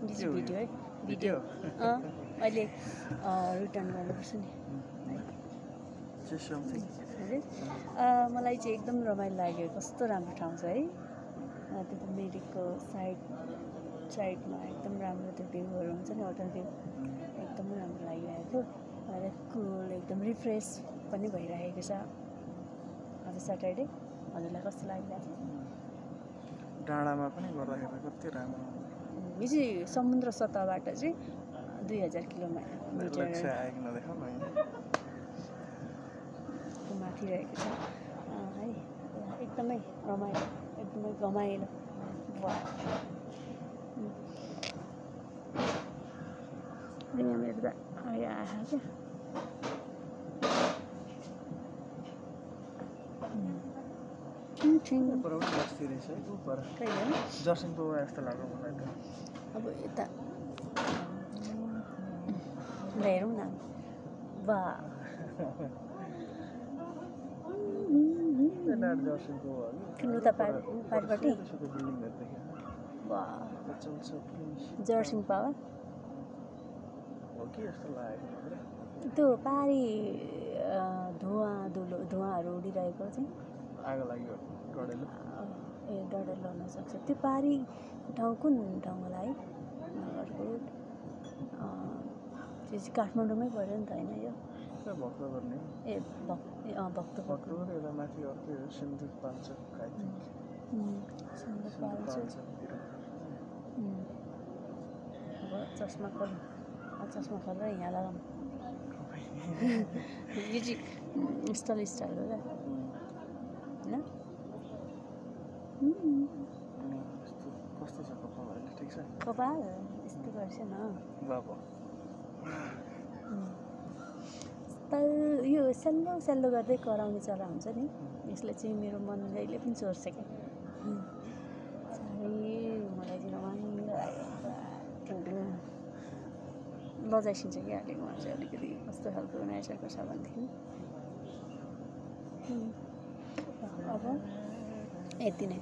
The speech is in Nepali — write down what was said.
भिडियो है भिडियो अहिले रिटर्न गर्नुपर्छ नि मलाई चाहिँ एकदम रमाइलो लाग्यो कस्तो राम्रो ठाउँ छ है त्यो त मिरिकको साइडमा एकदम राम्रो त्यो भ्यूहरू हुन्छ नि होटल भ्यू एकदमै राम्रो लागिरहेको थियो कुल एकदम रिफ्रेस पनि भइरहेको छ आज सटरडे हजुरलाई कस्तो लागिरहेको छ डाँडामा पनि गर्दाखेरि कति राम्रो यो चाहिँ समुद्र सतहबाट चाहिँ 2000 किलोमिटर माथि रहेको छ है एकदमै रमाइलो एकदमै रमाइलो यहाँ मेरो त आयो जर्सिङको जस्तो लाग्यो मलाई त अब यता हेरौँ न वा उता पारिपट्टि वा जर्सिङ पावर त्यो पारी धुवाहरू उडिरहेको चाहिँ आगो लाग्यो ए डडेलो हुन सक्छ त्यो पारी ठाउँ कुन ठाउँ होला है नगरकोट त्यो चाहिँ काठमाडौँमै पऱ्यो नि त होइन यो ए भक्तपुर माथि अर्कै हो सिन्दुर पाल्चोक अब चस्मा खोलेर यहाँ लगाऊँ यो चाहिँ स्टाइल हो क्या होइन कस्तो छ कपाल अहिले ठिक छ कपाल यस्तो गर्छ न यो सेल्लो गर्दै कराउने चरा हुन्छ नि यसले चाहिँ मेरो मन जहिले पनि चोर्छ क्या साह्रै मलाई चाहिँ रमाइलो लाग्यो लजाइसिन्छ कि हालेको उहाँ चाहिँ अलिकति कस्तो खालको नेचरको छ भनेदेखि अब यति नै